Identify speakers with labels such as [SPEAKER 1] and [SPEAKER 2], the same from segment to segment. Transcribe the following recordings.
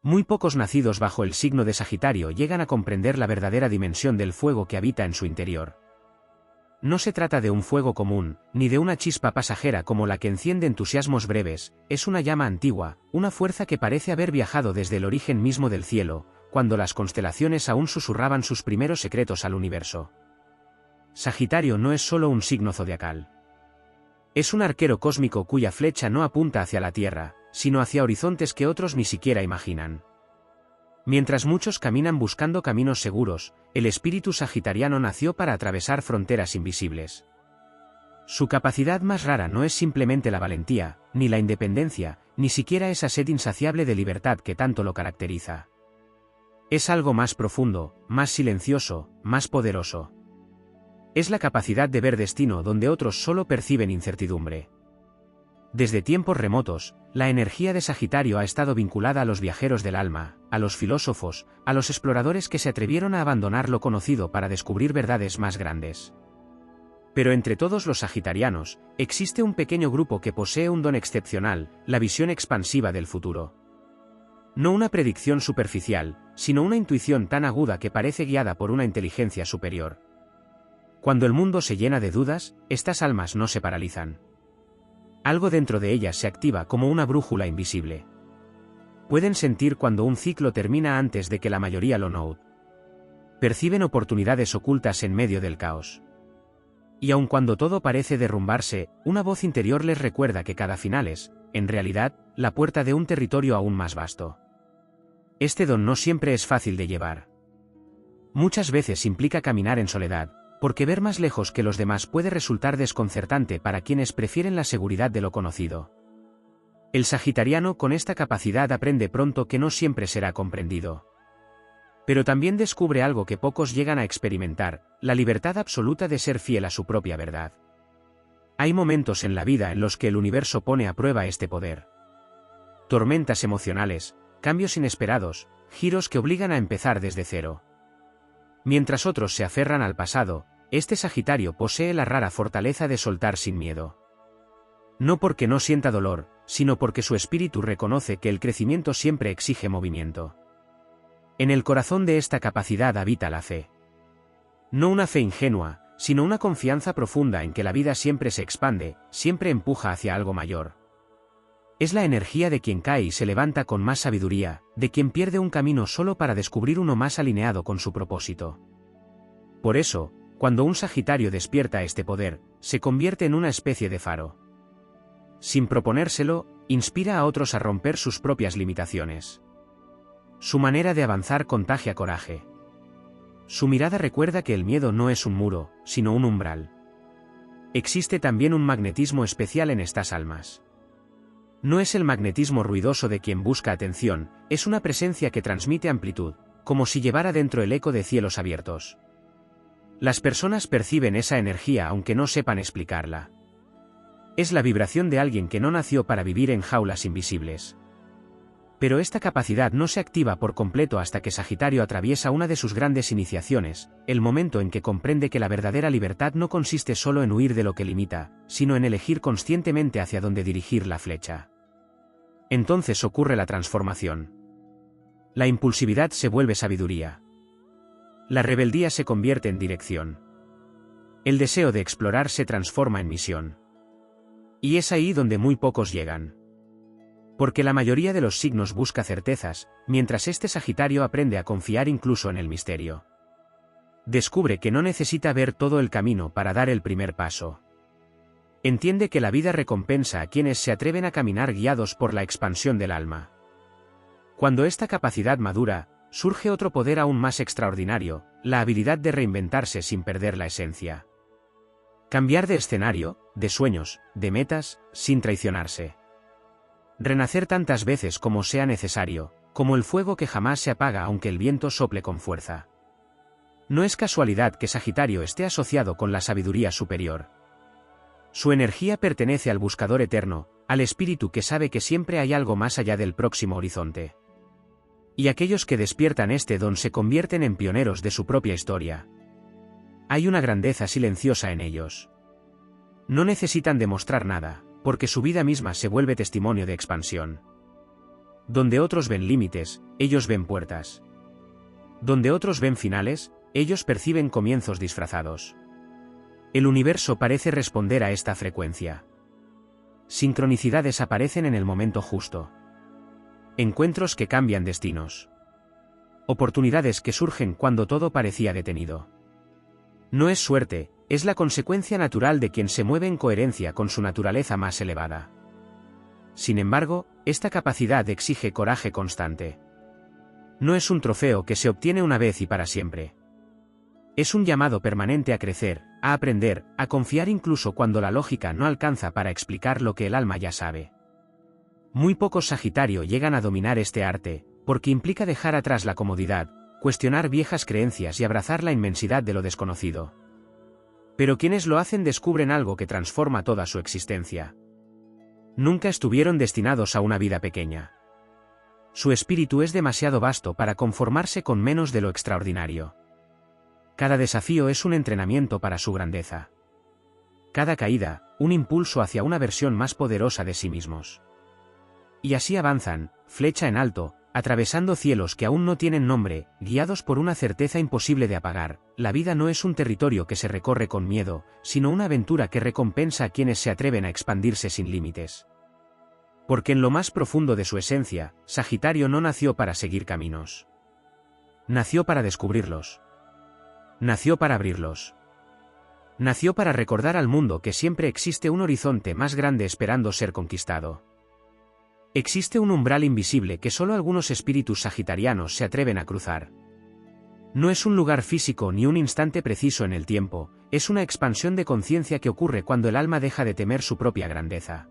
[SPEAKER 1] Muy pocos nacidos bajo el signo de Sagitario llegan a comprender la verdadera dimensión del fuego que habita en su interior. No se trata de un fuego común, ni de una chispa pasajera como la que enciende entusiasmos breves, es una llama antigua, una fuerza que parece haber viajado desde el origen mismo del cielo, cuando las constelaciones aún susurraban sus primeros secretos al universo. Sagitario no es solo un signo zodiacal. Es un arquero cósmico cuya flecha no apunta hacia la Tierra, sino hacia horizontes que otros ni siquiera imaginan. Mientras muchos caminan buscando caminos seguros, el espíritu sagitariano nació para atravesar fronteras invisibles. Su capacidad más rara no es simplemente la valentía, ni la independencia, ni siquiera esa sed insaciable de libertad que tanto lo caracteriza. Es algo más profundo, más silencioso, más poderoso. Es la capacidad de ver destino donde otros solo perciben incertidumbre. Desde tiempos remotos, la energía de Sagitario ha estado vinculada a los viajeros del alma, a los filósofos, a los exploradores que se atrevieron a abandonar lo conocido para descubrir verdades más grandes. Pero entre todos los sagitarianos, existe un pequeño grupo que posee un don excepcional, la visión expansiva del futuro. No una predicción superficial, sino una intuición tan aguda que parece guiada por una inteligencia superior. Cuando el mundo se llena de dudas, estas almas no se paralizan. Algo dentro de ellas se activa como una brújula invisible. Pueden sentir cuando un ciclo termina antes de que la mayoría lo note. Perciben oportunidades ocultas en medio del caos. Y aun cuando todo parece derrumbarse, una voz interior les recuerda que cada final es, en realidad, la puerta de un territorio aún más vasto. Este don no siempre es fácil de llevar. Muchas veces implica caminar en soledad, porque ver más lejos que los demás puede resultar desconcertante para quienes prefieren la seguridad de lo conocido. El sagitariano con esta capacidad aprende pronto que no siempre será comprendido. Pero también descubre algo que pocos llegan a experimentar, la libertad absoluta de ser fiel a su propia verdad. Hay momentos en la vida en los que el universo pone a prueba este poder. Tormentas emocionales, cambios inesperados, giros que obligan a empezar desde cero. Mientras otros se aferran al pasado, este Sagitario posee la rara fortaleza de soltar sin miedo. No porque no sienta dolor, sino porque su espíritu reconoce que el crecimiento siempre exige movimiento. En el corazón de esta capacidad habita la fe. No una fe ingenua, sino una confianza profunda en que la vida siempre se expande, siempre empuja hacia algo mayor. Es la energía de quien cae y se levanta con más sabiduría, de quien pierde un camino solo para descubrir uno más alineado con su propósito. Por eso, cuando un Sagitario despierta este poder, se convierte en una especie de faro. Sin proponérselo, inspira a otros a romper sus propias limitaciones. Su manera de avanzar contagia coraje. Su mirada recuerda que el miedo no es un muro, sino un umbral. Existe también un magnetismo especial en estas almas. No es el magnetismo ruidoso de quien busca atención, es una presencia que transmite amplitud, como si llevara dentro el eco de cielos abiertos. Las personas perciben esa energía aunque no sepan explicarla. Es la vibración de alguien que no nació para vivir en jaulas invisibles. Pero esta capacidad no se activa por completo hasta que Sagitario atraviesa una de sus grandes iniciaciones, el momento en que comprende que la verdadera libertad no consiste solo en huir de lo que limita, sino en elegir conscientemente hacia dónde dirigir la flecha. Entonces ocurre la transformación. La impulsividad se vuelve sabiduría. La rebeldía se convierte en dirección. El deseo de explorar se transforma en misión. Y es ahí donde muy pocos llegan. Porque la mayoría de los signos busca certezas, mientras este Sagitario aprende a confiar incluso en el misterio. Descubre que no necesita ver todo el camino para dar el primer paso. Entiende que la vida recompensa a quienes se atreven a caminar guiados por la expansión del alma. Cuando esta capacidad madura, surge otro poder aún más extraordinario, la habilidad de reinventarse sin perder la esencia. Cambiar de escenario, de sueños, de metas, sin traicionarse. Renacer tantas veces como sea necesario, como el fuego que jamás se apaga aunque el viento sople con fuerza. No es casualidad que Sagitario esté asociado con la sabiduría superior. Su energía pertenece al buscador eterno, al espíritu que sabe que siempre hay algo más allá del próximo horizonte. Y aquellos que despiertan este don se convierten en pioneros de su propia historia. Hay una grandeza silenciosa en ellos. No necesitan demostrar nada, porque su vida misma se vuelve testimonio de expansión. Donde otros ven límites, ellos ven puertas. Donde otros ven finales, ellos perciben comienzos disfrazados. El universo parece responder a esta frecuencia. Sincronicidades aparecen en el momento justo. Encuentros que cambian destinos. Oportunidades que surgen cuando todo parecía detenido. No es suerte, es la consecuencia natural de quien se mueve en coherencia con su naturaleza más elevada. Sin embargo, esta capacidad exige coraje constante. No es un trofeo que se obtiene una vez y para siempre. Es un llamado permanente a crecer, a aprender, a confiar incluso cuando la lógica no alcanza para explicar lo que el alma ya sabe. Muy pocos Sagitario llegan a dominar este arte, porque implica dejar atrás la comodidad, cuestionar viejas creencias y abrazar la inmensidad de lo desconocido. Pero quienes lo hacen descubren algo que transforma toda su existencia. Nunca estuvieron destinados a una vida pequeña. Su espíritu es demasiado vasto para conformarse con menos de lo extraordinario. Cada desafío es un entrenamiento para su grandeza. Cada caída, un impulso hacia una versión más poderosa de sí mismos. Y así avanzan, flecha en alto, atravesando cielos que aún no tienen nombre, guiados por una certeza imposible de apagar. La vida no es un territorio que se recorre con miedo, sino una aventura que recompensa a quienes se atreven a expandirse sin límites. Porque en lo más profundo de su esencia, Sagitario no nació para seguir caminos. Nació para descubrirlos. Nació para abrirlos. Nació para recordar al mundo que siempre existe un horizonte más grande esperando ser conquistado. Existe un umbral invisible que solo algunos espíritus sagitarianos se atreven a cruzar. No es un lugar físico ni un instante preciso en el tiempo, es una expansión de conciencia que ocurre cuando el alma deja de temer su propia grandeza.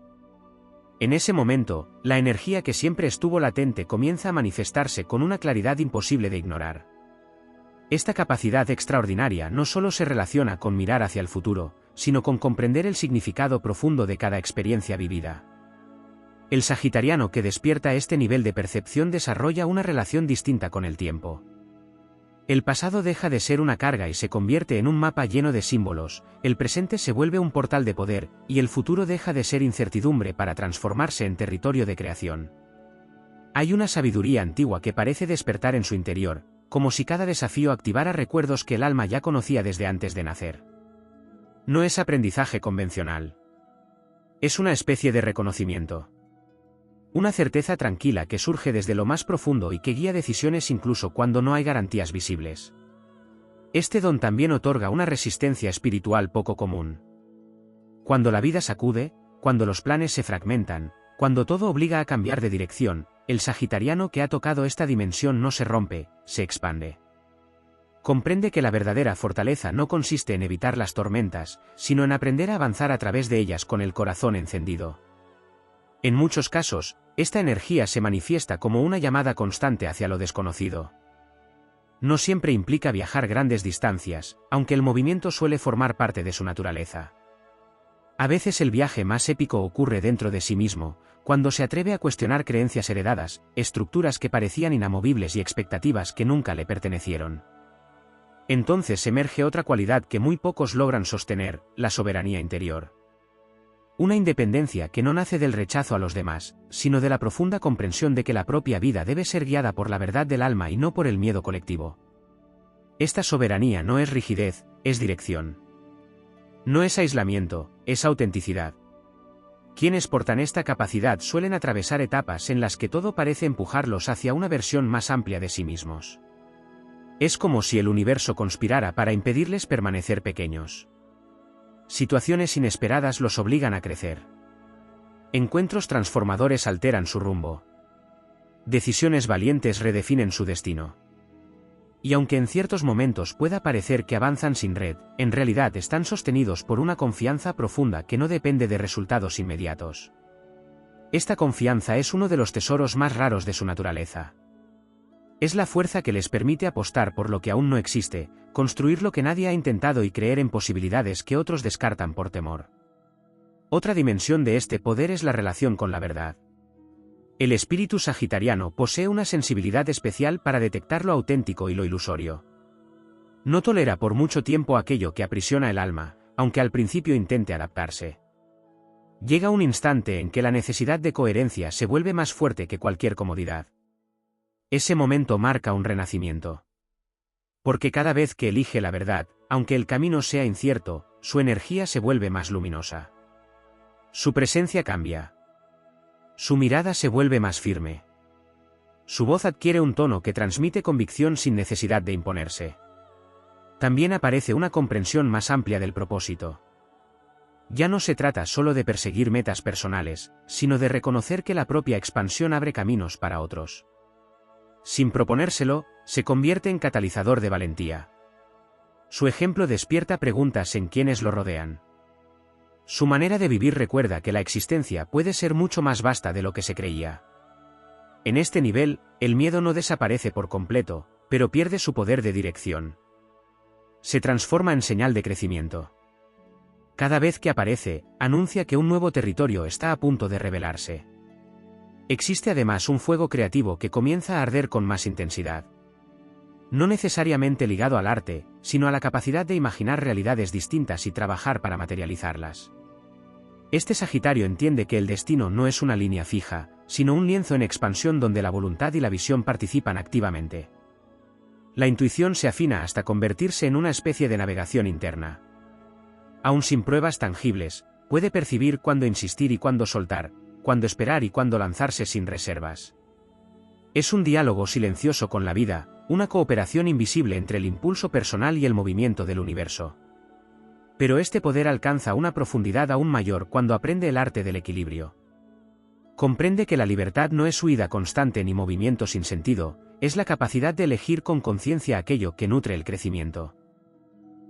[SPEAKER 1] En ese momento, la energía que siempre estuvo latente comienza a manifestarse con una claridad imposible de ignorar. Esta capacidad extraordinaria no solo se relaciona con mirar hacia el futuro, sino con comprender el significado profundo de cada experiencia vivida. El sagitariano que despierta este nivel de percepción desarrolla una relación distinta con el tiempo. El pasado deja de ser una carga y se convierte en un mapa lleno de símbolos, el presente se vuelve un portal de poder, y el futuro deja de ser incertidumbre para transformarse en territorio de creación. Hay una sabiduría antigua que parece despertar en su interior, como si cada desafío activara recuerdos que el alma ya conocía desde antes de nacer. No es aprendizaje convencional. Es una especie de reconocimiento. Una certeza tranquila que surge desde lo más profundo y que guía decisiones incluso cuando no hay garantías visibles. Este don también otorga una resistencia espiritual poco común. Cuando la vida sacude, cuando los planes se fragmentan, cuando todo obliga a cambiar de dirección, el sagitariano que ha tocado esta dimensión no se rompe, se expande. Comprende que la verdadera fortaleza no consiste en evitar las tormentas, sino en aprender a avanzar a través de ellas con el corazón encendido. En muchos casos, esta energía se manifiesta como una llamada constante hacia lo desconocido. No siempre implica viajar grandes distancias, aunque el movimiento suele formar parte de su naturaleza. A veces el viaje más épico ocurre dentro de sí mismo, cuando se atreve a cuestionar creencias heredadas, estructuras que parecían inamovibles y expectativas que nunca le pertenecieron. Entonces emerge otra cualidad que muy pocos logran sostener, la soberanía interior. Una independencia que no nace del rechazo a los demás, sino de la profunda comprensión de que la propia vida debe ser guiada por la verdad del alma y no por el miedo colectivo. Esta soberanía no es rigidez, es dirección. No es aislamiento, es autenticidad. Quienes portan esta capacidad suelen atravesar etapas en las que todo parece empujarlos hacia una versión más amplia de sí mismos. Es como si el universo conspirara para impedirles permanecer pequeños. Situaciones inesperadas los obligan a crecer. Encuentros transformadores alteran su rumbo. Decisiones valientes redefinen su destino. Y aunque en ciertos momentos pueda parecer que avanzan sin red, en realidad están sostenidos por una confianza profunda que no depende de resultados inmediatos. Esta confianza es uno de los tesoros más raros de su naturaleza. Es la fuerza que les permite apostar por lo que aún no existe, construir lo que nadie ha intentado y creer en posibilidades que otros descartan por temor. Otra dimensión de este poder es la relación con la verdad. El espíritu sagitariano posee una sensibilidad especial para detectar lo auténtico y lo ilusorio. No tolera por mucho tiempo aquello que aprisiona el alma, aunque al principio intente adaptarse. Llega un instante en que la necesidad de coherencia se vuelve más fuerte que cualquier comodidad. Ese momento marca un renacimiento. Porque cada vez que elige la verdad, aunque el camino sea incierto, su energía se vuelve más luminosa. Su presencia cambia. Su mirada se vuelve más firme. Su voz adquiere un tono que transmite convicción sin necesidad de imponerse. También aparece una comprensión más amplia del propósito. Ya no se trata solo de perseguir metas personales, sino de reconocer que la propia expansión abre caminos para otros. Sin proponérselo, se convierte en catalizador de valentía. Su ejemplo despierta preguntas en quienes lo rodean. Su manera de vivir recuerda que la existencia puede ser mucho más vasta de lo que se creía. En este nivel, el miedo no desaparece por completo, pero pierde su poder de dirección. Se transforma en señal de crecimiento. Cada vez que aparece, anuncia que un nuevo territorio está a punto de revelarse. Existe además un fuego creativo que comienza a arder con más intensidad. No necesariamente ligado al arte, sino a la capacidad de imaginar realidades distintas y trabajar para materializarlas. Este Sagitario entiende que el destino no es una línea fija, sino un lienzo en expansión donde la voluntad y la visión participan activamente. La intuición se afina hasta convertirse en una especie de navegación interna. Aún sin pruebas tangibles, puede percibir cuándo insistir y cuándo soltar, cuándo esperar y cuándo lanzarse sin reservas. Es un diálogo silencioso con la vida, una cooperación invisible entre el impulso personal y el movimiento del universo. Pero este poder alcanza una profundidad aún mayor cuando aprende el arte del equilibrio. Comprende que la libertad no es huida constante ni movimiento sin sentido, es la capacidad de elegir con conciencia aquello que nutre el crecimiento.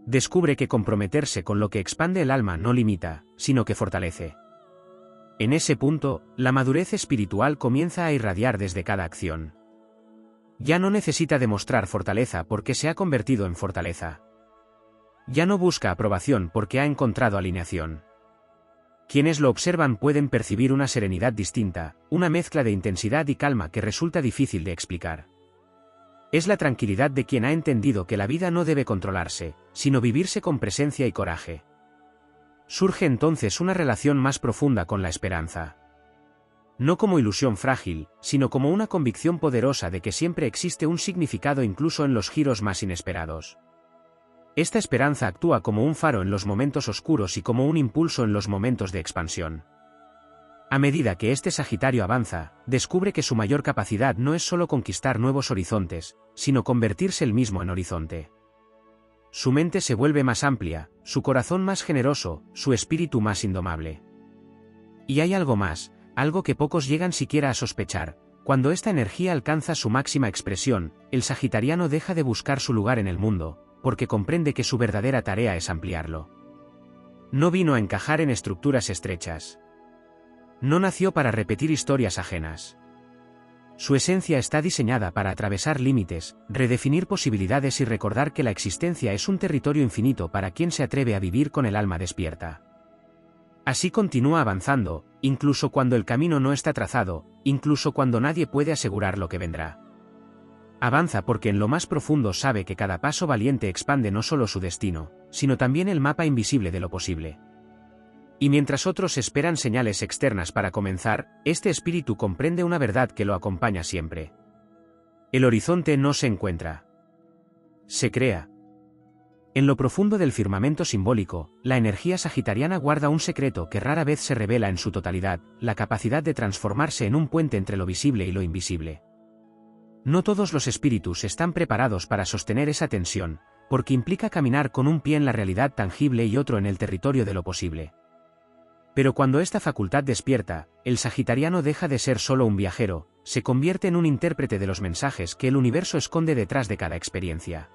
[SPEAKER 1] Descubre que comprometerse con lo que expande el alma no limita, sino que fortalece. En ese punto, la madurez espiritual comienza a irradiar desde cada acción. Ya no necesita demostrar fortaleza porque se ha convertido en fortaleza. Ya no busca aprobación porque ha encontrado alineación. Quienes lo observan pueden percibir una serenidad distinta, una mezcla de intensidad y calma que resulta difícil de explicar. Es la tranquilidad de quien ha entendido que la vida no debe controlarse, sino vivirse con presencia y coraje. Surge entonces una relación más profunda con la esperanza. No como ilusión frágil, sino como una convicción poderosa de que siempre existe un significado incluso en los giros más inesperados. Esta esperanza actúa como un faro en los momentos oscuros y como un impulso en los momentos de expansión. A medida que este Sagitario avanza, descubre que su mayor capacidad no es solo conquistar nuevos horizontes, sino convertirse él mismo en horizonte. Su mente se vuelve más amplia, su corazón más generoso, su espíritu más indomable. Y hay algo más, algo que pocos llegan siquiera a sospechar. Cuando esta energía alcanza su máxima expresión, el sagitariano deja de buscar su lugar en el mundo, porque comprende que su verdadera tarea es ampliarlo. No vino a encajar en estructuras estrechas. No nació para repetir historias ajenas. Su esencia está diseñada para atravesar límites, redefinir posibilidades y recordar que la existencia es un territorio infinito para quien se atreve a vivir con el alma despierta. Así continúa avanzando, incluso cuando el camino no está trazado, incluso cuando nadie puede asegurar lo que vendrá. Avanza porque en lo más profundo sabe que cada paso valiente expande no solo su destino, sino también el mapa invisible de lo posible. Y mientras otros esperan señales externas para comenzar, este espíritu comprende una verdad que lo acompaña siempre. El horizonte no se encuentra. Se crea. En lo profundo del firmamento simbólico, la energía sagitariana guarda un secreto que rara vez se revela en su totalidad, la capacidad de transformarse en un puente entre lo visible y lo invisible. No todos los espíritus están preparados para sostener esa tensión, porque implica caminar con un pie en la realidad tangible y otro en el territorio de lo posible. Pero cuando esta facultad despierta, el sagitariano deja de ser solo un viajero, se convierte en un intérprete de los mensajes que el universo esconde detrás de cada experiencia.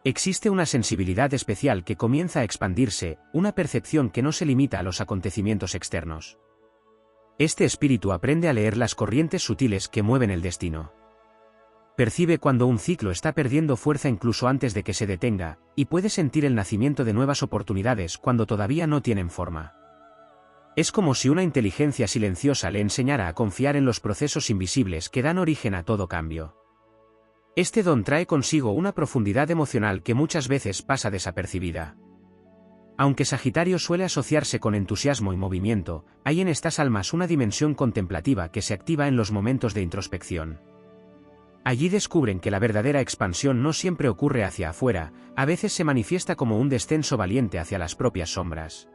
[SPEAKER 1] Existe una sensibilidad especial que comienza a expandirse, una percepción que no se limita a los acontecimientos externos. Este espíritu aprende a leer las corrientes sutiles que mueven el destino. Percibe cuando un ciclo está perdiendo fuerza incluso antes de que se detenga, y puede sentir el nacimiento de nuevas oportunidades cuando todavía no tienen forma. Es como si una inteligencia silenciosa le enseñara a confiar en los procesos invisibles que dan origen a todo cambio. Este don trae consigo una profundidad emocional que muchas veces pasa desapercibida. Aunque Sagitario suele asociarse con entusiasmo y movimiento, hay en estas almas una dimensión contemplativa que se activa en los momentos de introspección. Allí descubren que la verdadera expansión no siempre ocurre hacia afuera, a veces se manifiesta como un descenso valiente hacia las propias sombras.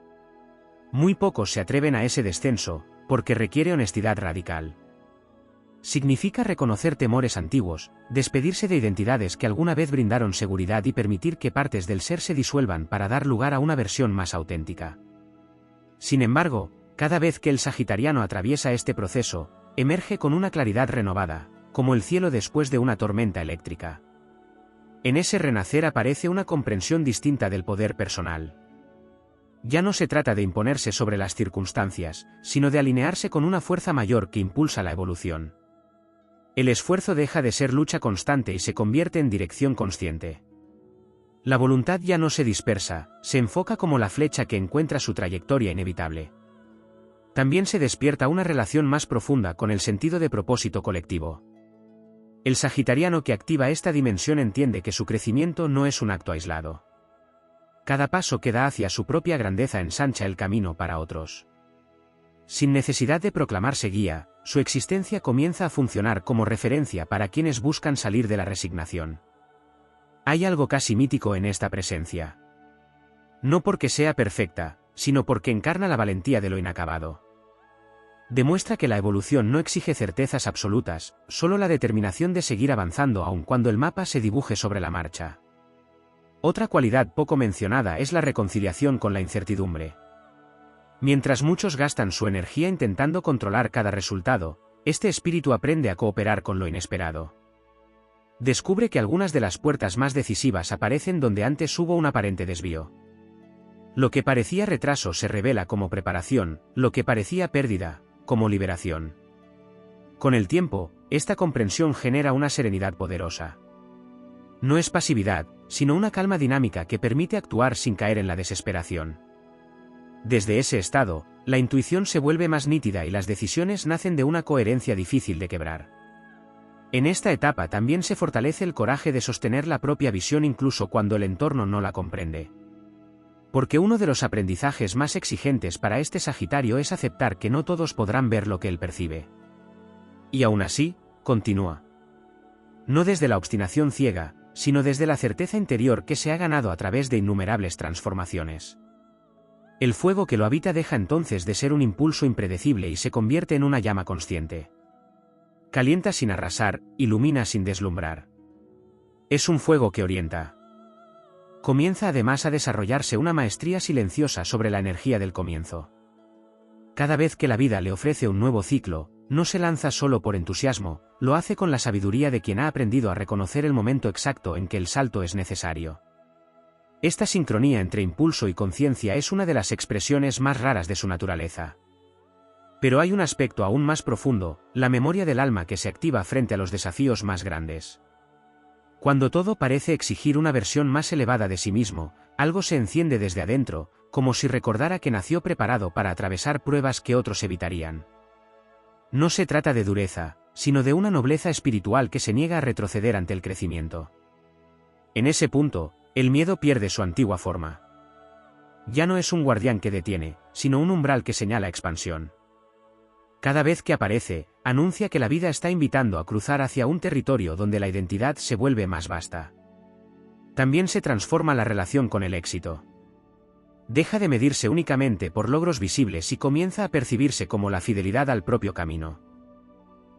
[SPEAKER 1] Muy pocos se atreven a ese descenso, porque requiere honestidad radical. Significa reconocer temores antiguos, despedirse de identidades que alguna vez brindaron seguridad y permitir que partes del ser se disuelvan para dar lugar a una versión más auténtica. Sin embargo, cada vez que el sagitariano atraviesa este proceso, emerge con una claridad renovada, como el cielo después de una tormenta eléctrica. En ese renacer aparece una comprensión distinta del poder personal. Ya no se trata de imponerse sobre las circunstancias, sino de alinearse con una fuerza mayor que impulsa la evolución. El esfuerzo deja de ser lucha constante y se convierte en dirección consciente. La voluntad ya no se dispersa, se enfoca como la flecha que encuentra su trayectoria inevitable. También se despierta una relación más profunda con el sentido de propósito colectivo. El sagitariano que activa esta dimensión entiende que su crecimiento no es un acto aislado. Cada paso que da hacia su propia grandeza ensancha el camino para otros. Sin necesidad de proclamarse guía, su existencia comienza a funcionar como referencia para quienes buscan salir de la resignación. Hay algo casi mítico en esta presencia. No porque sea perfecta, sino porque encarna la valentía de lo inacabado. Demuestra que la evolución no exige certezas absolutas, solo la determinación de seguir avanzando aun cuando el mapa se dibuje sobre la marcha. Otra cualidad poco mencionada es la reconciliación con la incertidumbre. Mientras muchos gastan su energía intentando controlar cada resultado, este espíritu aprende a cooperar con lo inesperado. Descubre que algunas de las puertas más decisivas aparecen donde antes hubo un aparente desvío. Lo que parecía retraso se revela como preparación, lo que parecía pérdida, como liberación. Con el tiempo, esta comprensión genera una serenidad poderosa. No es pasividad, sino una calma dinámica que permite actuar sin caer en la desesperación. Desde ese estado, la intuición se vuelve más nítida y las decisiones nacen de una coherencia difícil de quebrar. En esta etapa también se fortalece el coraje de sostener la propia visión incluso cuando el entorno no la comprende. Porque uno de los aprendizajes más exigentes para este Sagitario es aceptar que no todos podrán ver lo que él percibe. Y aún así, continúa. No desde la obstinación ciega, sino desde la certeza interior que se ha ganado a través de innumerables transformaciones. El fuego que lo habita deja entonces de ser un impulso impredecible y se convierte en una llama consciente. Calienta sin arrasar, ilumina sin deslumbrar. Es un fuego que orienta. Comienza además a desarrollarse una maestría silenciosa sobre la energía del comienzo. Cada vez que la vida le ofrece un nuevo ciclo, no se lanza solo por entusiasmo, lo hace con la sabiduría de quien ha aprendido a reconocer el momento exacto en que el salto es necesario. Esta sincronía entre impulso y conciencia es una de las expresiones más raras de su naturaleza. Pero hay un aspecto aún más profundo, la memoria del alma que se activa frente a los desafíos más grandes. Cuando todo parece exigir una versión más elevada de sí mismo, algo se enciende desde adentro, como si recordara que nació preparado para atravesar pruebas que otros evitarían. No se trata de dureza, sino de una nobleza espiritual que se niega a retroceder ante el crecimiento. En ese punto, el miedo pierde su antigua forma. Ya no es un guardián que detiene, sino un umbral que señala expansión. Cada vez que aparece, anuncia que la vida está invitando a cruzar hacia un territorio donde la identidad se vuelve más vasta. También se transforma la relación con el éxito. Deja de medirse únicamente por logros visibles y comienza a percibirse como la fidelidad al propio camino.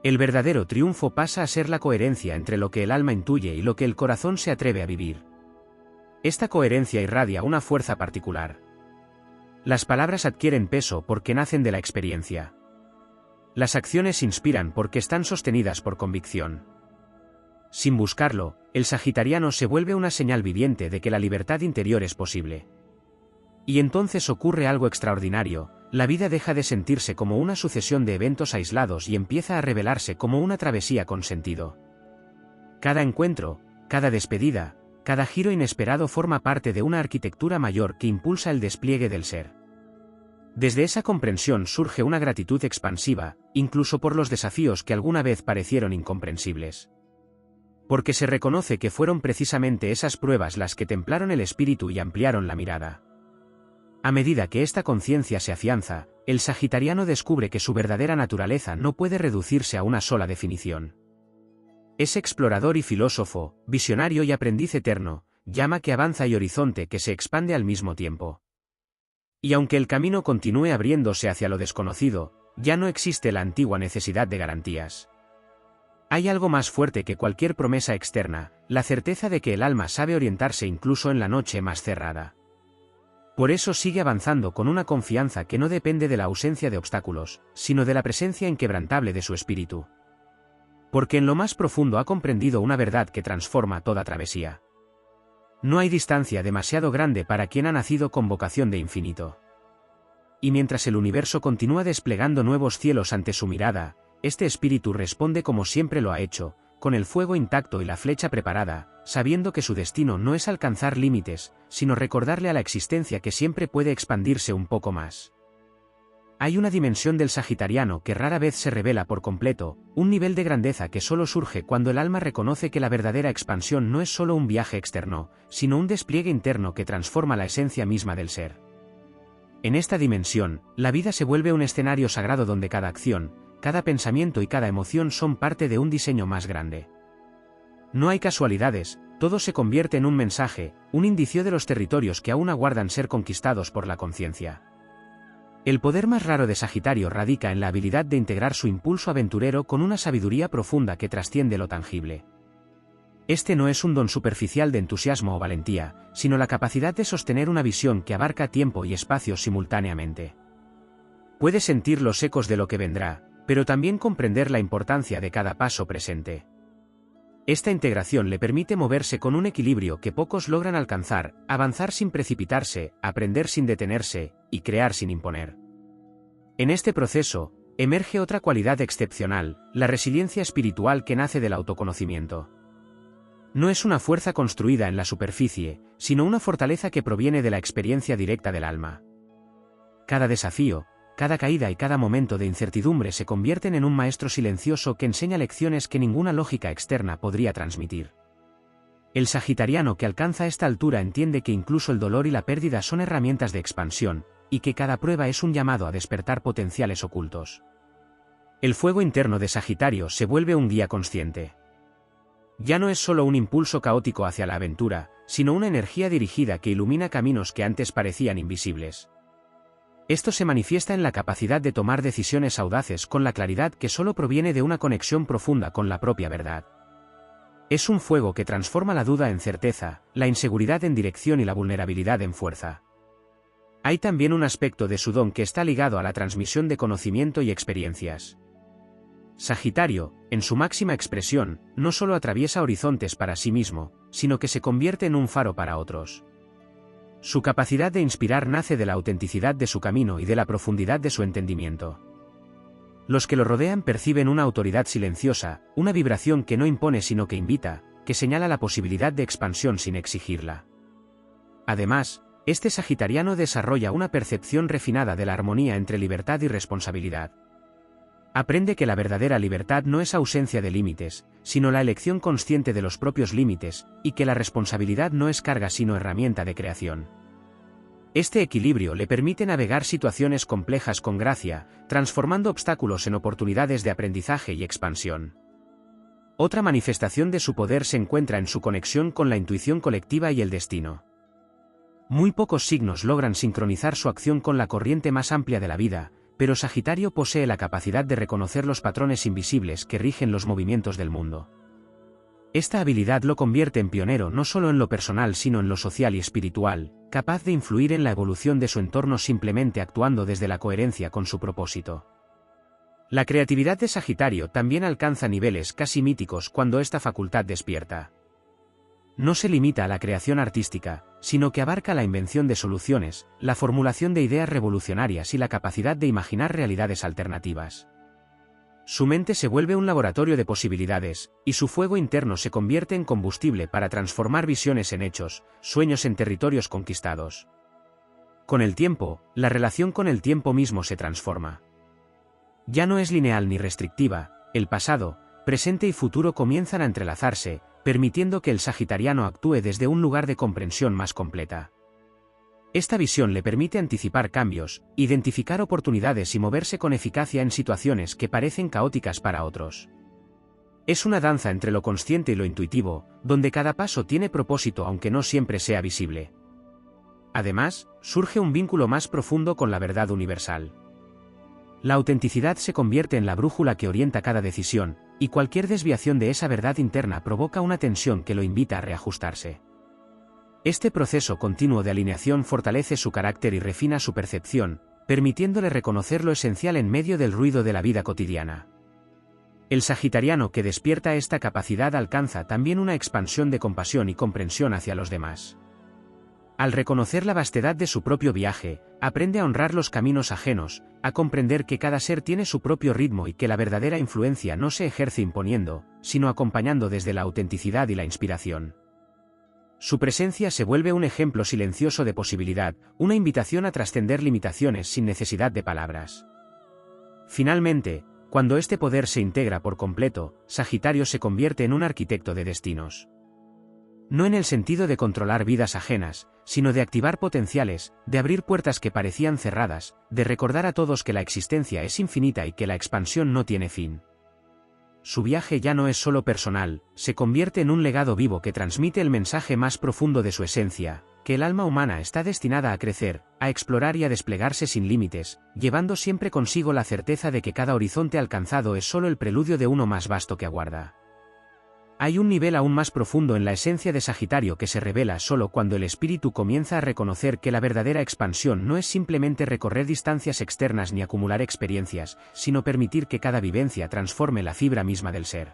[SPEAKER 1] El verdadero triunfo pasa a ser la coherencia entre lo que el alma intuye y lo que el corazón se atreve a vivir. Esta coherencia irradia una fuerza particular. Las palabras adquieren peso porque nacen de la experiencia. Las acciones inspiran porque están sostenidas por convicción. Sin buscarlo, el sagitariano se vuelve una señal viviente de que la libertad interior es posible. Y entonces ocurre algo extraordinario, la vida deja de sentirse como una sucesión de eventos aislados y empieza a revelarse como una travesía con sentido. Cada encuentro, cada despedida, cada giro inesperado forma parte de una arquitectura mayor que impulsa el despliegue del ser. Desde esa comprensión surge una gratitud expansiva, incluso por los desafíos que alguna vez parecieron incomprensibles. Porque se reconoce que fueron precisamente esas pruebas las que templaron el espíritu y ampliaron la mirada. A medida que esta conciencia se afianza, el sagitariano descubre que su verdadera naturaleza no puede reducirse a una sola definición. Es explorador y filósofo, visionario y aprendiz eterno, llama que avanza y horizonte que se expande al mismo tiempo. Y aunque el camino continúe abriéndose hacia lo desconocido, ya no existe la antigua necesidad de garantías. Hay algo más fuerte que cualquier promesa externa, la certeza de que el alma sabe orientarse incluso en la noche más cerrada. Por eso sigue avanzando con una confianza que no depende de la ausencia de obstáculos, sino de la presencia inquebrantable de su espíritu. Porque en lo más profundo ha comprendido una verdad que transforma toda travesía. No hay distancia demasiado grande para quien ha nacido con vocación de infinito. Y mientras el universo continúa desplegando nuevos cielos ante su mirada, este espíritu responde como siempre lo ha hecho, con el fuego intacto y la flecha preparada, sabiendo que su destino no es alcanzar límites, sino recordarle a la existencia que siempre puede expandirse un poco más. Hay una dimensión del sagitariano que rara vez se revela por completo, un nivel de grandeza que solo surge cuando el alma reconoce que la verdadera expansión no es solo un viaje externo, sino un despliegue interno que transforma la esencia misma del ser. En esta dimensión, la vida se vuelve un escenario sagrado donde cada acción, cada pensamiento y cada emoción son parte de un diseño más grande. No hay casualidades, todo se convierte en un mensaje, un indicio de los territorios que aún aguardan ser conquistados por la conciencia. El poder más raro de Sagitario radica en la habilidad de integrar su impulso aventurero con una sabiduría profunda que trasciende lo tangible. Este no es un don superficial de entusiasmo o valentía, sino la capacidad de sostener una visión que abarca tiempo y espacio simultáneamente. Puede sentir los ecos de lo que vendrá, pero también comprender la importancia de cada paso presente. Esta integración le permite moverse con un equilibrio que pocos logran alcanzar, avanzar sin precipitarse, aprender sin detenerse, y crear sin imponer. En este proceso, emerge otra cualidad excepcional, la resiliencia espiritual que nace del autoconocimiento. No es una fuerza construida en la superficie, sino una fortaleza que proviene de la experiencia directa del alma. Cada desafío, cada caída y cada momento de incertidumbre se convierten en un maestro silencioso que enseña lecciones que ninguna lógica externa podría transmitir. El sagitariano que alcanza esta altura entiende que incluso el dolor y la pérdida son herramientas de expansión, y que cada prueba es un llamado a despertar potenciales ocultos. El fuego interno de Sagitario se vuelve un guía consciente. Ya no es solo un impulso caótico hacia la aventura, sino una energía dirigida que ilumina caminos que antes parecían invisibles. Esto se manifiesta en la capacidad de tomar decisiones audaces con la claridad que solo proviene de una conexión profunda con la propia verdad. Es un fuego que transforma la duda en certeza, la inseguridad en dirección y la vulnerabilidad en fuerza. Hay también un aspecto de su don que está ligado a la transmisión de conocimiento y experiencias. Sagitario, en su máxima expresión, no solo atraviesa horizontes para sí mismo, sino que se convierte en un faro para otros. Su capacidad de inspirar nace de la autenticidad de su camino y de la profundidad de su entendimiento. Los que lo rodean perciben una autoridad silenciosa, una vibración que no impone sino que invita, que señala la posibilidad de expansión sin exigirla. Además, este sagitariano desarrolla una percepción refinada de la armonía entre libertad y responsabilidad. Aprende que la verdadera libertad no es ausencia de límites, sino la elección consciente de los propios límites, y que la responsabilidad no es carga sino herramienta de creación. Este equilibrio le permite navegar situaciones complejas con gracia, transformando obstáculos en oportunidades de aprendizaje y expansión. Otra manifestación de su poder se encuentra en su conexión con la intuición colectiva y el destino. Muy pocos signos logran sincronizar su acción con la corriente más amplia de la vida, pero Sagitario posee la capacidad de reconocer los patrones invisibles que rigen los movimientos del mundo. Esta habilidad lo convierte en pionero no solo en lo personal sino en lo social y espiritual, capaz de influir en la evolución de su entorno simplemente actuando desde la coherencia con su propósito. La creatividad de Sagitario también alcanza niveles casi míticos cuando esta facultad despierta. No se limita a la creación artística, sino que abarca la invención de soluciones, la formulación de ideas revolucionarias y la capacidad de imaginar realidades alternativas. Su mente se vuelve un laboratorio de posibilidades, y su fuego interno se convierte en combustible para transformar visiones en hechos, sueños en territorios conquistados. Con el tiempo, la relación con el tiempo mismo se transforma. Ya no es lineal ni restrictiva, el pasado, presente y futuro comienzan a entrelazarse, permitiendo que el sagitariano actúe desde un lugar de comprensión más completa. Esta visión le permite anticipar cambios, identificar oportunidades y moverse con eficacia en situaciones que parecen caóticas para otros. Es una danza entre lo consciente y lo intuitivo, donde cada paso tiene propósito aunque no siempre sea visible. Además, surge un vínculo más profundo con la verdad universal. La autenticidad se convierte en la brújula que orienta cada decisión, y cualquier desviación de esa verdad interna provoca una tensión que lo invita a reajustarse. Este proceso continuo de alineación fortalece su carácter y refina su percepción, permitiéndole reconocer lo esencial en medio del ruido de la vida cotidiana. El sagitariano que despierta esta capacidad alcanza también una expansión de compasión y comprensión hacia los demás. Al reconocer la vastedad de su propio viaje, aprende a honrar los caminos ajenos, a comprender que cada ser tiene su propio ritmo y que la verdadera influencia no se ejerce imponiendo, sino acompañando desde la autenticidad y la inspiración. Su presencia se vuelve un ejemplo silencioso de posibilidad, una invitación a trascender limitaciones sin necesidad de palabras. Finalmente, cuando este poder se integra por completo, Sagitario se convierte en un arquitecto de destinos. No en el sentido de controlar vidas ajenas, sino de activar potenciales, de abrir puertas que parecían cerradas, de recordar a todos que la existencia es infinita y que la expansión no tiene fin. Su viaje ya no es solo personal, se convierte en un legado vivo que transmite el mensaje más profundo de su esencia, que el alma humana está destinada a crecer, a explorar y a desplegarse sin límites, llevando siempre consigo la certeza de que cada horizonte alcanzado es solo el preludio de uno más vasto que aguarda. Hay un nivel aún más profundo en la esencia de Sagitario que se revela solo cuando el espíritu comienza a reconocer que la verdadera expansión no es simplemente recorrer distancias externas ni acumular experiencias, sino permitir que cada vivencia transforme la fibra misma del ser.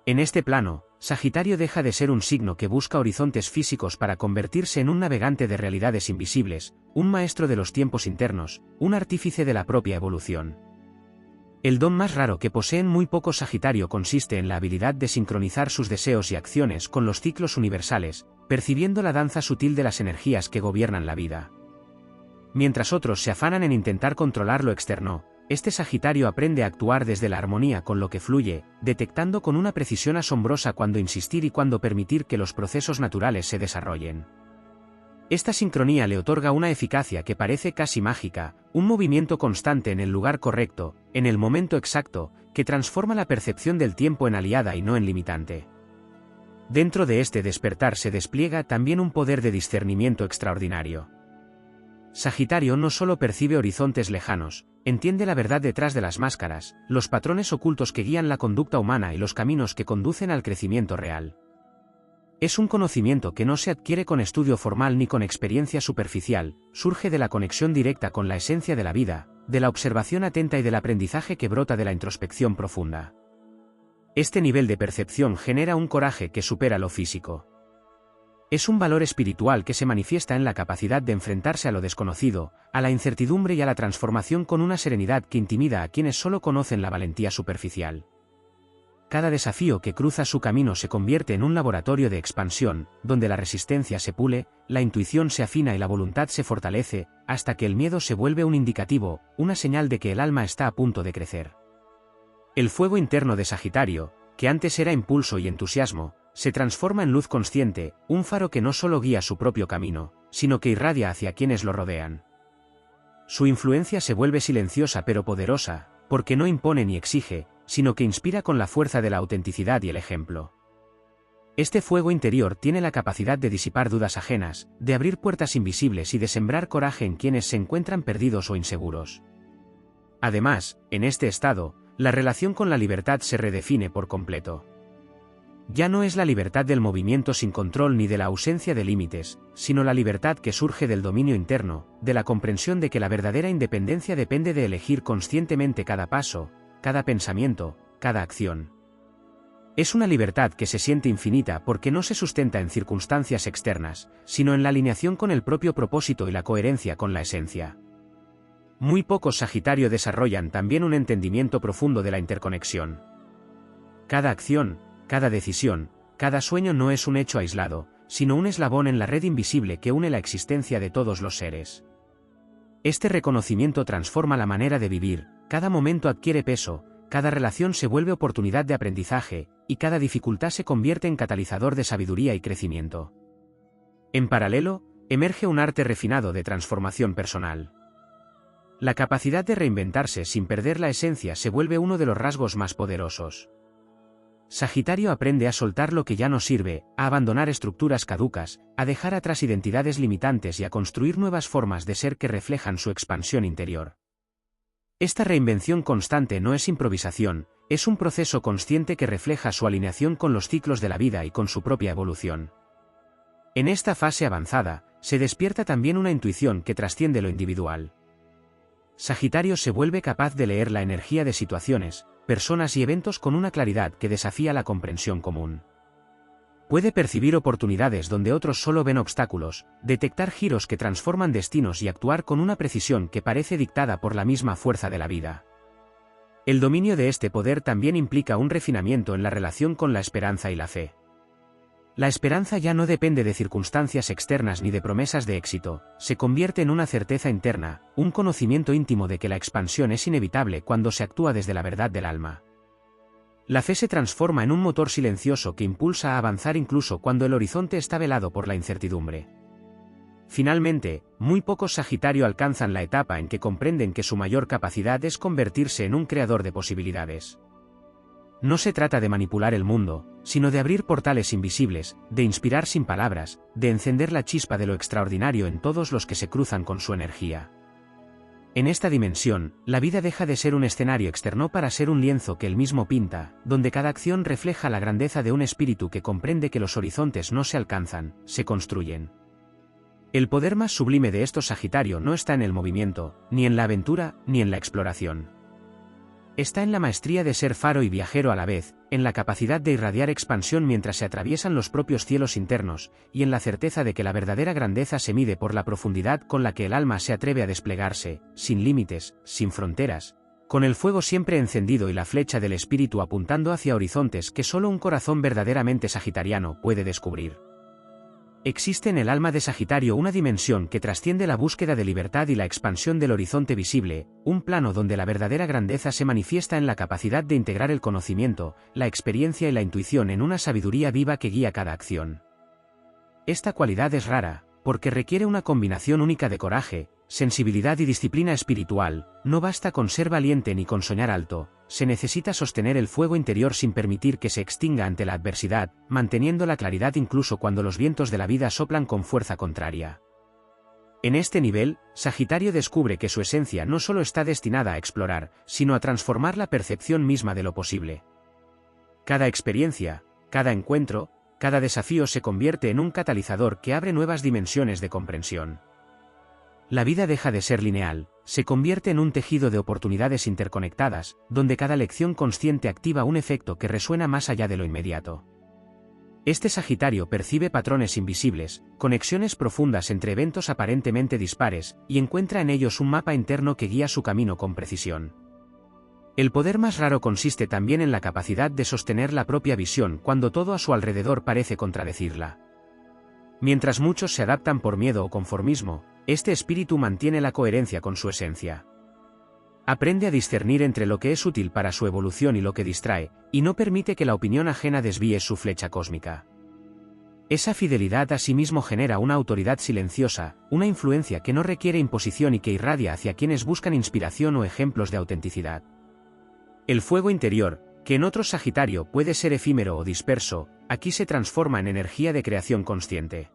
[SPEAKER 1] En este plano, Sagitario deja de ser un signo que busca horizontes físicos para convertirse en un navegante de realidades invisibles, un maestro de los tiempos internos, un artífice de la propia evolución. El don más raro que poseen muy pocos Sagitario consiste en la habilidad de sincronizar sus deseos y acciones con los ciclos universales, percibiendo la danza sutil de las energías que gobiernan la vida. Mientras otros se afanan en intentar controlar lo externo, este Sagitario aprende a actuar desde la armonía con lo que fluye, detectando con una precisión asombrosa cuándo insistir y cuándo permitir que los procesos naturales se desarrollen. Esta sincronía le otorga una eficacia que parece casi mágica, un movimiento constante en el lugar correcto, en el momento exacto, que transforma la percepción del tiempo en aliada y no en limitante. Dentro de este despertar se despliega también un poder de discernimiento extraordinario. Sagitario no solo percibe horizontes lejanos, entiende la verdad detrás de las máscaras, los patrones ocultos que guían la conducta humana y los caminos que conducen al crecimiento real. Es un conocimiento que no se adquiere con estudio formal ni con experiencia superficial, surge de la conexión directa con la esencia de la vida, de la observación atenta y del aprendizaje que brota de la introspección profunda. Este nivel de percepción genera un coraje que supera lo físico. Es un valor espiritual que se manifiesta en la capacidad de enfrentarse a lo desconocido, a la incertidumbre y a la transformación con una serenidad que intimida a quienes solo conocen la valentía superficial. Cada desafío que cruza su camino se convierte en un laboratorio de expansión, donde la resistencia se pule, la intuición se afina y la voluntad se fortalece, hasta que el miedo se vuelve un indicativo, una señal de que el alma está a punto de crecer. El fuego interno de Sagitario, que antes era impulso y entusiasmo, se transforma en luz consciente, un faro que no solo guía su propio camino, sino que irradia hacia quienes lo rodean. Su influencia se vuelve silenciosa pero poderosa, porque no impone ni exige, sino que inspira con la fuerza de la autenticidad y el ejemplo. Este fuego interior tiene la capacidad de disipar dudas ajenas, de abrir puertas invisibles y de sembrar coraje en quienes se encuentran perdidos o inseguros. Además, en este estado, la relación con la libertad se redefine por completo. Ya no es la libertad del movimiento sin control ni de la ausencia de límites, sino la libertad que surge del dominio interno, de la comprensión de que la verdadera independencia depende de elegir conscientemente cada paso, cada pensamiento, cada acción. Es una libertad que se siente infinita porque no se sustenta en circunstancias externas, sino en la alineación con el propio propósito y la coherencia con la esencia. Muy pocos Sagitario desarrollan también un entendimiento profundo de la interconexión. Cada acción, cada decisión, cada sueño no es un hecho aislado, sino un eslabón en la red invisible que une la existencia de todos los seres. Este reconocimiento transforma la manera de vivir, cada momento adquiere peso, cada relación se vuelve oportunidad de aprendizaje, y cada dificultad se convierte en catalizador de sabiduría y crecimiento. En paralelo, emerge un arte refinado de transformación personal. La capacidad de reinventarse sin perder la esencia se vuelve uno de los rasgos más poderosos. Sagitario aprende a soltar lo que ya no sirve, a abandonar estructuras caducas, a dejar atrás identidades limitantes y a construir nuevas formas de ser que reflejan su expansión interior. Esta reinvención constante no es improvisación, es un proceso consciente que refleja su alineación con los ciclos de la vida y con su propia evolución. En esta fase avanzada, se despierta también una intuición que trasciende lo individual. Sagitario se vuelve capaz de leer la energía de situaciones, personas y eventos con una claridad que desafía la comprensión común. Puede percibir oportunidades donde otros solo ven obstáculos, detectar giros que transforman destinos y actuar con una precisión que parece dictada por la misma fuerza de la vida. El dominio de este poder también implica un refinamiento en la relación con la esperanza y la fe. La esperanza ya no depende de circunstancias externas ni de promesas de éxito, se convierte en una certeza interna, un conocimiento íntimo de que la expansión es inevitable cuando se actúa desde la verdad del alma. La fe se transforma en un motor silencioso que impulsa a avanzar incluso cuando el horizonte está velado por la incertidumbre. Finalmente, muy pocos Sagitario alcanzan la etapa en que comprenden que su mayor capacidad es convertirse en un creador de posibilidades. No se trata de manipular el mundo, sino de abrir portales invisibles, de inspirar sin palabras, de encender la chispa de lo extraordinario en todos los que se cruzan con su energía. En esta dimensión, la vida deja de ser un escenario externo para ser un lienzo que él mismo pinta, donde cada acción refleja la grandeza de un espíritu que comprende que los horizontes no se alcanzan, se construyen. El poder más sublime de estos Sagitario no está en el movimiento, ni en la aventura, ni en la exploración. Está en la maestría de ser faro y viajero a la vez, en la capacidad de irradiar expansión mientras se atraviesan los propios cielos internos, y en la certeza de que la verdadera grandeza se mide por la profundidad con la que el alma se atreve a desplegarse, sin límites, sin fronteras, con el fuego siempre encendido y la flecha del espíritu apuntando hacia horizontes que solo un corazón verdaderamente sagitariano puede descubrir. Existe en el alma de Sagitario una dimensión que trasciende la búsqueda de libertad y la expansión del horizonte visible, un plano donde la verdadera grandeza se manifiesta en la capacidad de integrar el conocimiento, la experiencia y la intuición en una sabiduría viva que guía cada acción. Esta cualidad es rara, porque requiere una combinación única de coraje, sensibilidad y disciplina espiritual. No basta con ser valiente ni con soñar alto, se necesita sostener el fuego interior sin permitir que se extinga ante la adversidad, manteniendo la claridad incluso cuando los vientos de la vida soplan con fuerza contraria. En este nivel, Sagitario descubre que su esencia no solo está destinada a explorar, sino a transformar la percepción misma de lo posible. Cada experiencia, cada encuentro, cada desafío se convierte en un catalizador que abre nuevas dimensiones de comprensión. La vida deja de ser lineal, se convierte en un tejido de oportunidades interconectadas, donde cada lección consciente activa un efecto que resuena más allá de lo inmediato. Este Sagitario percibe patrones invisibles, conexiones profundas entre eventos aparentemente dispares, y encuentra en ellos un mapa interno que guía su camino con precisión. El poder más raro consiste también en la capacidad de sostener la propia visión cuando todo a su alrededor parece contradecirla. Mientras muchos se adaptan por miedo o conformismo, este espíritu mantiene la coherencia con su esencia. Aprende a discernir entre lo que es útil para su evolución y lo que distrae, y no permite que la opinión ajena desvíe su flecha cósmica. Esa fidelidad a sí mismo genera una autoridad silenciosa, una influencia que no requiere imposición y que irradia hacia quienes buscan inspiración o ejemplos de autenticidad. El fuego interior, que en otro Sagitario puede ser efímero o disperso, aquí se transforma en energía de creación consciente.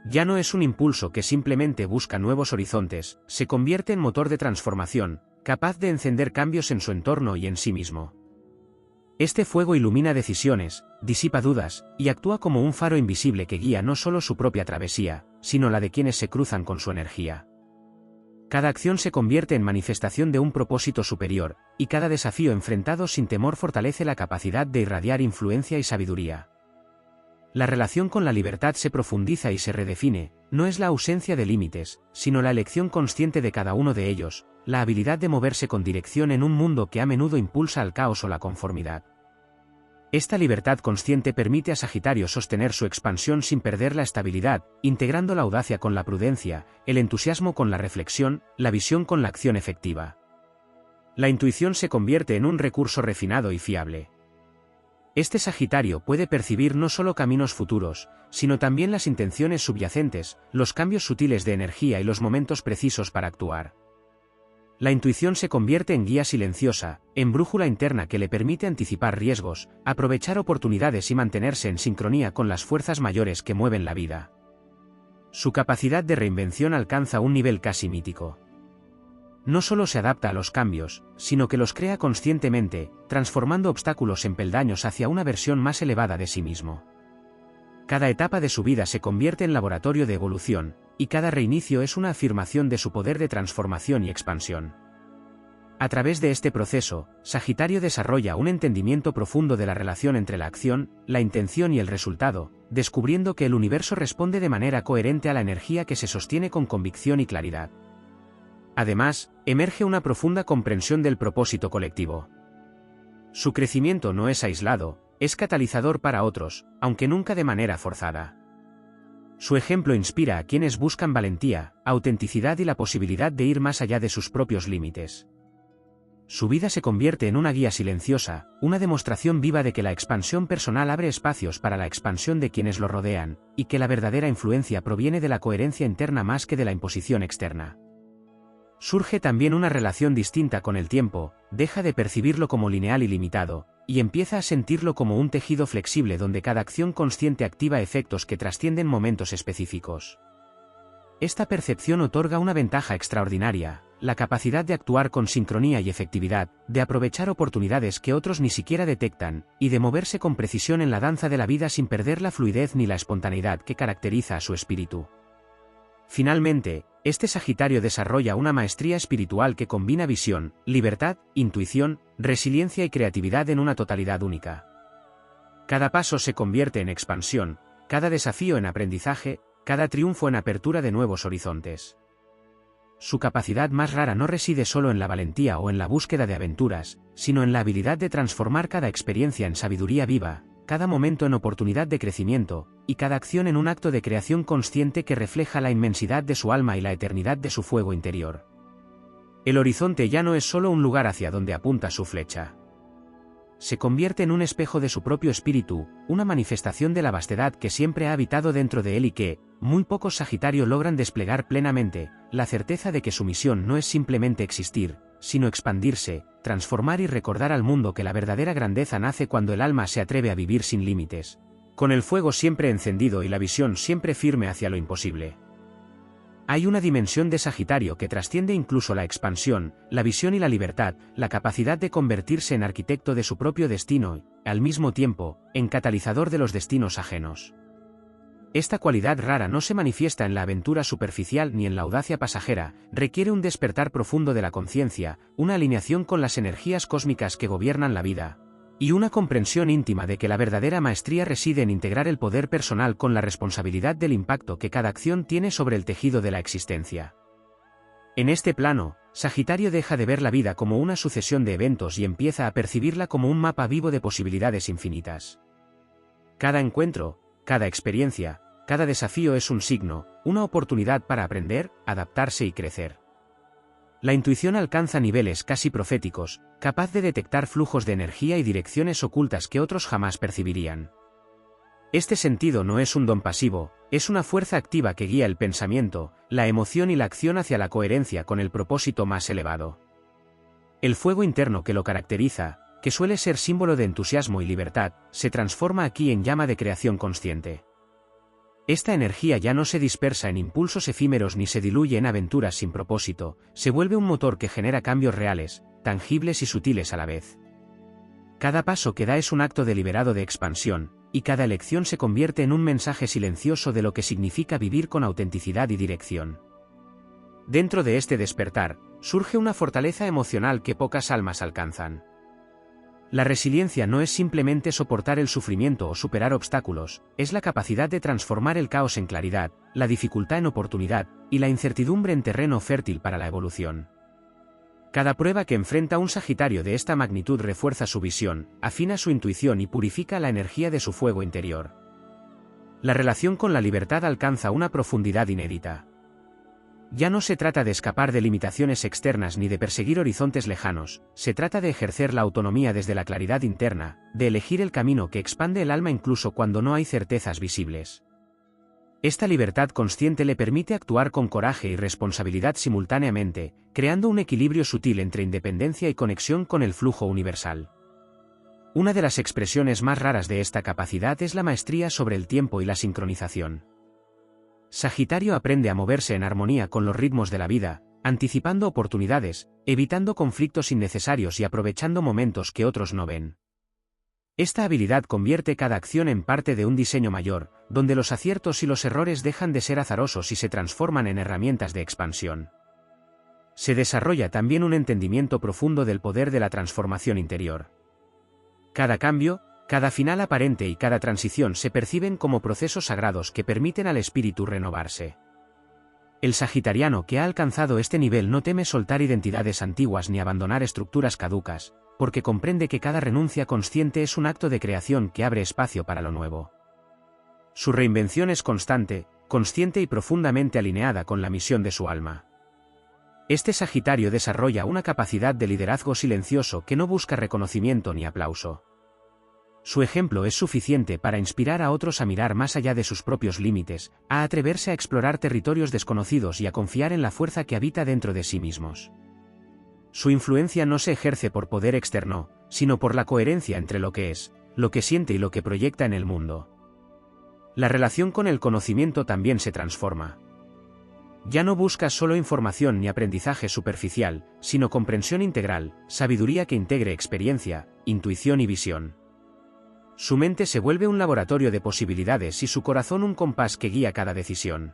[SPEAKER 1] Ya no es un impulso que simplemente busca nuevos horizontes, se convierte en motor de transformación, capaz de encender cambios en su entorno y en sí mismo. Este fuego ilumina decisiones, disipa dudas, y actúa como un faro invisible que guía no solo su propia travesía, sino la de quienes se cruzan con su energía. Cada acción se convierte en manifestación de un propósito superior, y cada desafío enfrentado sin temor fortalece la capacidad de irradiar influencia y sabiduría. La relación con la libertad se profundiza y se redefine, no es la ausencia de límites, sino la elección consciente de cada uno de ellos, la habilidad de moverse con dirección en un mundo que a menudo impulsa al caos o la conformidad. Esta libertad consciente permite a Sagitario sostener su expansión sin perder la estabilidad, integrando la audacia con la prudencia, el entusiasmo con la reflexión, la visión con la acción efectiva. La intuición se convierte en un recurso refinado y fiable. Este Sagitario puede percibir no solo caminos futuros, sino también las intenciones subyacentes, los cambios sutiles de energía y los momentos precisos para actuar. La intuición se convierte en guía silenciosa, en brújula interna que le permite anticipar riesgos, aprovechar oportunidades y mantenerse en sincronía con las fuerzas mayores que mueven la vida. Su capacidad de reinvención alcanza un nivel casi mítico. No solo se adapta a los cambios, sino que los crea conscientemente, transformando obstáculos en peldaños hacia una versión más elevada de sí mismo. Cada etapa de su vida se convierte en laboratorio de evolución, y cada reinicio es una afirmación de su poder de transformación y expansión. A través de este proceso, Sagitario desarrolla un entendimiento profundo de la relación entre la acción, la intención y el resultado, descubriendo que el universo responde de manera coherente a la energía que se sostiene con convicción y claridad. Además, emerge una profunda comprensión del propósito colectivo. Su crecimiento no es aislado, es catalizador para otros, aunque nunca de manera forzada. Su ejemplo inspira a quienes buscan valentía, autenticidad y la posibilidad de ir más allá de sus propios límites. Su vida se convierte en una guía silenciosa, una demostración viva de que la expansión personal abre espacios para la expansión de quienes lo rodean, y que la verdadera influencia proviene de la coherencia interna más que de la imposición externa. Surge también una relación distinta con el tiempo, deja de percibirlo como lineal y limitado, y empieza a sentirlo como un tejido flexible donde cada acción consciente activa efectos que trascienden momentos específicos. Esta percepción otorga una ventaja extraordinaria, la capacidad de actuar con sincronía y efectividad, de aprovechar oportunidades que otros ni siquiera detectan, y de moverse con precisión en la danza de la vida sin perder la fluidez ni la espontaneidad que caracteriza a su espíritu. Finalmente, este Sagitario desarrolla una maestría espiritual que combina visión, libertad, intuición, resiliencia y creatividad en una totalidad única. Cada paso se convierte en expansión, cada desafío en aprendizaje, cada triunfo en apertura de nuevos horizontes. Su capacidad más rara no reside solo en la valentía o en la búsqueda de aventuras, sino en la habilidad de transformar cada experiencia en sabiduría viva, cada momento en oportunidad de crecimiento, y cada acción en un acto de creación consciente que refleja la inmensidad de su alma y la eternidad de su fuego interior. El horizonte ya no es solo un lugar hacia donde apunta su flecha. Se convierte en un espejo de su propio espíritu, una manifestación de la vastedad que siempre ha habitado dentro de él y que, muy pocos Sagitario logran desplegar plenamente, la certeza de que su misión no es simplemente existir, sino expandirse, transformar y recordar al mundo que la verdadera grandeza nace cuando el alma se atreve a vivir sin límites, con el fuego siempre encendido y la visión siempre firme hacia lo imposible. Hay una dimensión de Sagitario que trasciende incluso la expansión, la visión y la libertad, la capacidad de convertirse en arquitecto de su propio destino y, al mismo tiempo, en catalizador de los destinos ajenos. Esta cualidad rara no se manifiesta en la aventura superficial ni en la audacia pasajera, requiere un despertar profundo de la conciencia, una alineación con las energías cósmicas que gobiernan la vida, y una comprensión íntima de que la verdadera maestría reside en integrar el poder personal con la responsabilidad del impacto que cada acción tiene sobre el tejido de la existencia. En este plano, Sagitario deja de ver la vida como una sucesión de eventos y empieza a percibirla como un mapa vivo de posibilidades infinitas. Cada encuentro, cada experiencia, cada desafío es un signo, una oportunidad para aprender, adaptarse y crecer. La intuición alcanza niveles casi proféticos, capaz de detectar flujos de energía y direcciones ocultas que otros jamás percibirían. Este sentido no es un don pasivo, es una fuerza activa que guía el pensamiento, la emoción y la acción hacia la coherencia con el propósito más elevado. El fuego interno que lo caracteriza, que suele ser símbolo de entusiasmo y libertad, se transforma aquí en llama de creación consciente. Esta energía ya no se dispersa en impulsos efímeros ni se diluye en aventuras sin propósito, se vuelve un motor que genera cambios reales, tangibles y sutiles a la vez. Cada paso que da es un acto deliberado de expansión, y cada elección se convierte en un mensaje silencioso de lo que significa vivir con autenticidad y dirección. Dentro de este despertar, surge una fortaleza emocional que pocas almas alcanzan. La resiliencia no es simplemente soportar el sufrimiento o superar obstáculos, es la capacidad de transformar el caos en claridad, la dificultad en oportunidad, y la incertidumbre en terreno fértil para la evolución. Cada prueba que enfrenta un Sagitario de esta magnitud refuerza su visión, afina su intuición y purifica la energía de su fuego interior. La relación con la libertad alcanza una profundidad inédita. Ya no se trata de escapar de limitaciones externas ni de perseguir horizontes lejanos, se trata de ejercer la autonomía desde la claridad interna, de elegir el camino que expande el alma incluso cuando no hay certezas visibles. Esta libertad consciente le permite actuar con coraje y responsabilidad simultáneamente, creando un equilibrio sutil entre independencia y conexión con el flujo universal. Una de las expresiones más raras de esta capacidad es la maestría sobre el tiempo y la sincronización. Sagitario aprende a moverse en armonía con los ritmos de la vida, anticipando oportunidades, evitando conflictos innecesarios y aprovechando momentos que otros no ven. Esta habilidad convierte cada acción en parte de un diseño mayor, donde los aciertos y los errores dejan de ser azarosos y se transforman en herramientas de expansión. Se desarrolla también un entendimiento profundo del poder de la transformación interior. Cada cambio, cada final aparente y cada transición se perciben como procesos sagrados que permiten al espíritu renovarse. El sagitariano que ha alcanzado este nivel no teme soltar identidades antiguas ni abandonar estructuras caducas, porque comprende que cada renuncia consciente es un acto de creación que abre espacio para lo nuevo. Su reinvención es constante, consciente y profundamente alineada con la misión de su alma. Este Sagitario desarrolla una capacidad de liderazgo silencioso que no busca reconocimiento ni aplauso. Su ejemplo es suficiente para inspirar a otros a mirar más allá de sus propios límites, a atreverse a explorar territorios desconocidos y a confiar en la fuerza que habita dentro de sí mismos. Su influencia no se ejerce por poder externo, sino por la coherencia entre lo que es, lo que siente y lo que proyecta en el mundo. La relación con el conocimiento también se transforma. Ya no busca solo información ni aprendizaje superficial, sino comprensión integral, sabiduría que integre experiencia, intuición y visión. Su mente se vuelve un laboratorio de posibilidades y su corazón un compás que guía cada decisión.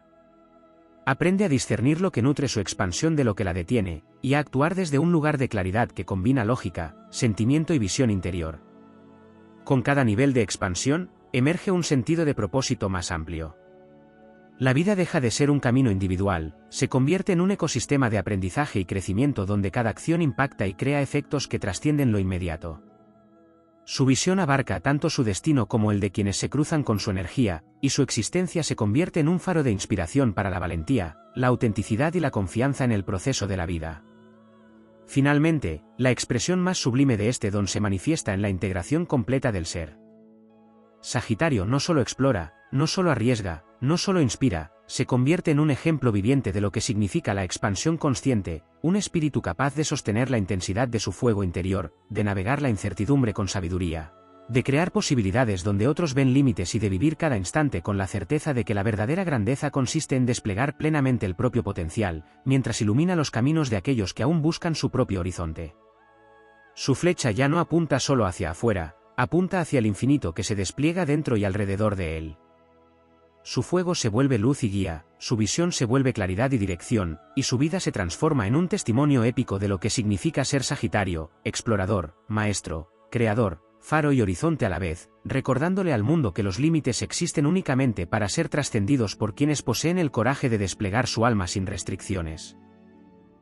[SPEAKER 1] Aprende a discernir lo que nutre su expansión de lo que la detiene, y a actuar desde un lugar de claridad que combina lógica, sentimiento y visión interior. Con cada nivel de expansión, emerge un sentido de propósito más amplio. La vida deja de ser un camino individual, se convierte en un ecosistema de aprendizaje y crecimiento donde cada acción impacta y crea efectos que trascienden lo inmediato. Su visión abarca tanto su destino como el de quienes se cruzan con su energía, y su existencia se convierte en un faro de inspiración para la valentía, la autenticidad y la confianza en el proceso de la vida. Finalmente, la expresión más sublime de este don se manifiesta en la integración completa del ser. Sagitario no solo explora, no solo arriesga, no solo inspira, se convierte en un ejemplo viviente de lo que significa la expansión consciente, un espíritu capaz de sostener la intensidad de su fuego interior, de navegar la incertidumbre con sabiduría, de crear posibilidades donde otros ven límites y de vivir cada instante con la certeza de que la verdadera grandeza consiste en desplegar plenamente el propio potencial, mientras ilumina los caminos de aquellos que aún buscan su propio horizonte. Su flecha ya no apunta solo hacia afuera, apunta hacia el infinito que se despliega dentro y alrededor de él. Su fuego se vuelve luz y guía, su visión se vuelve claridad y dirección, y su vida se transforma en un testimonio épico de lo que significa ser Sagitario, explorador, maestro, creador, faro y horizonte a la vez, recordándole al mundo que los límites existen únicamente para ser trascendidos por quienes poseen el coraje de desplegar su alma sin restricciones.